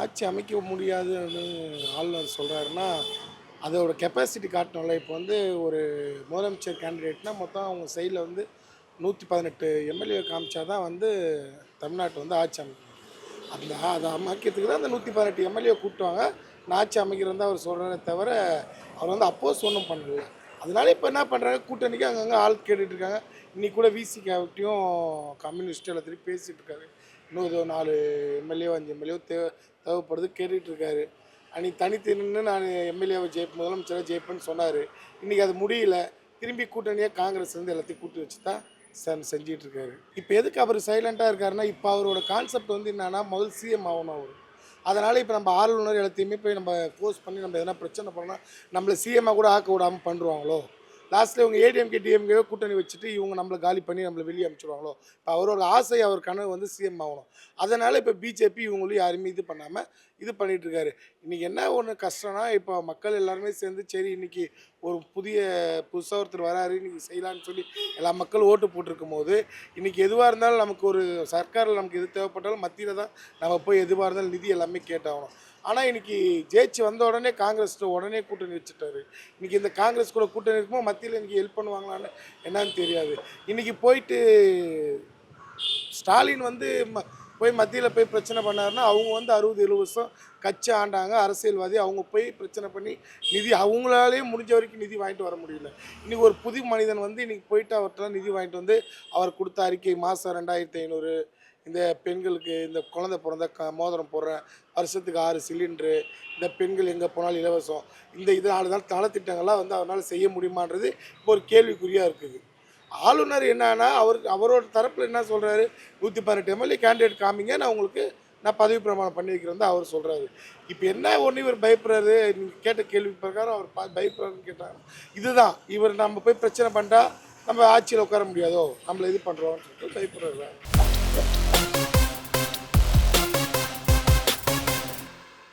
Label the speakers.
Speaker 1: ஆட்சி அமைக்க முடியாதுன்னு ஆளுநர் சொல்கிறாருன்னா அதோட கெப்பாசிட்டி காட்டணும்ல. இப்போ வந்து ஒரு முதலமைச்சர் கேண்டிடேட்னா மொத்தம் அவங்க சைடில் வந்து 118 எம்எல்ஏ காமிச்சா தான் வந்து தமிழ்நாட்டை வந்து ஆட்சி அமைக்கணும். அதில் அதை அமைக்கிறதுக்கு தான் அந்த 118 எம்எல்ஏ கூப்பிட்டுவாங்க. நான் ஆட்சி அமைக்கிறேன் தான் அவர் சொல்கிறாரே தவிர அவர் வந்து அப்போஸ் ஒன்றும் பண்ணல. அதனால இப்போ என்ன பண்ணுறாங்க, கூட்டணிக்கு அங்கங்கே ஆள் கேட்டுட்டு இருக்காங்க. இன்றைக்கி கூட விசிகாவட்டையும் கம்யூனிஸ்ட் எல்லாத்தையும் பேசிகிட்டு இருக்காரு. இன்னும் ஏதோ 4 எம்எல்ஏ 5 எம்எல்ஏ தேவைப்படுது கேட்டுட்டு இருக்காரு. அன்றைக்கி தனித்து நின்று நான் எம்எல்ஏவை முதலமைச்சராக ஜெயிப்பேன்னு சொன்னார். இன்றைக்கி அது முடியல. திரும்பி கூட்டணியாக காங்கிரஸ் வந்து எல்லாத்தையும் கூட்டி வச்சு தான் செஞ்சிட்டு இருக்காரு. இப்போ எதுக்கு அவர் சைலண்ட்டாக இருக்காருன்னா, இப்போ அவரோட கான்செப்ட் வந்து என்னன்னா, முதல் சிஎம் ஆகணும் அவர். அதனால் இப்போ நம்ம ஆளுநர் எல்லாத்தையுமே போய் நம்ம ஃபோர்ஸ் பண்ணி நம்ம எதனா பிரச்சனை பண்ணால் நம்மளை சிஎம்மாக கூட ஆக்க விடாமல் பண்ணுவாங்களோ. லாஸ்ட்டில் இவங்க ஏடிஎம்கே டிஎம்கே கூட்டணி வச்சுட்டு இவங்க நம்மளை காலி பண்ணி நம்மளை வெளியே அனுப்பிச்சிடுவாங்களோ. இப்போ அவரோட ஆசை, அவர் கனவு வந்து சிஎம் ஆகணும். அதனால் இப்போ பிஜேபி இவங்களும் யாருமே இது பண்ணாமல் இது பண்ணிகிட்ருக்காரு. இன்றைக்கி என்ன ஒன்று கஷ்டம்னா, இப்போ மக்கள் எல்லாருமே சேர்ந்து சரி இன்றைக்கி ஒரு புதுசாக ஒருத்தர் வராரு, இன்றைக்கி செய்யலான்னு சொல்லி எல்லா மக்களும் ஓட்டு போட்டிருக்கும் போது, இன்றைக்கி எதுவாக இருந்தாலும் நமக்கு ஒரு சர்க்காரில் நமக்கு எது தேவைப்பட்டாலும் மத்தியில் தான் நம்ம போய் எதுவாக இருந்தாலும் நிதி எல்லாமே கேட்டாகணும். ஆனால் இன்றைக்கி ஜெயிச்சு வந்த உடனே காங்கிரஸ்ட்டு உடனே கூட்டணி வச்சுட்டாரு. இன்றைக்கி இந்த காங்கிரஸ் கூட கூட்டணி இருக்கும்போது மத்தியில் இன்றைக்கி ஹெல்ப் பண்ணுவாங்களான்னு என்னன்னு தெரியாது. இன்றைக்கி போயிட்டு ஸ்டாலின் வந்து போய் மத்தியில் போய் பிரச்சனை பண்ணாருன்னா, அவங்க வந்து 60-70 வருஷம் கட்சி ஆண்டாங்க, அரசியல்வாதி. அவங்க போய் பிரச்சனை பண்ணி நிதி அவங்களாலேயே முடிஞ்ச வரைக்கும் நிதி வாங்கிட்டு வர முடியல. இன்றைக்கி ஒரு புது மனிதன் வந்து இன்றைக்கி போயிட்டு அவர்கிட்ட நிதி வாங்கிட்டு வந்து அவர் கொடுத்த அறிக்கை மாதம் 2500, இந்த பெண்களுக்கு இந்த குழந்தை பிறந்த மோதிரம் போடுறேன், வருஷத்துக்கு 6 சிலிண்ட்ரு, இந்த பெண்கள் எங்கே போனாலும் இலவசம், இது 4 நாள் நலத்திட்டங்கள்லாம் வந்து அவரால் செய்ய முடியுமான்றது இப்போ ஒரு கேள்விக்குறியாக இருக்குது. ஆளுநர் என்னன்னா அவரோட தரப்பில் என்ன சொல்கிறாரு, 118 எம்எல்ஏ கேண்டிடேட் காமிங்க, நான் பதவி பிரமாணம் பண்ணி வைக்கிறேன் தான் அவர் சொல்கிறாரு. இப்போ என்ன ஒன்று இவர் பயப்படுறாரு, நீங்கள் கேட்ட கேள்வி பிரகாரம் அவர் பயப்படுறாருன்னு கேட்டாங்க. இதுதான் இவர் நம்ம போய் பிரச்சனை பண்ணிட்டா நம்ம ஆட்சியில் உட்கார முடியாதோ, நம்மளை இது பண்ணுறோம்னு சொல்லிட்டு பயப்படுறாரு.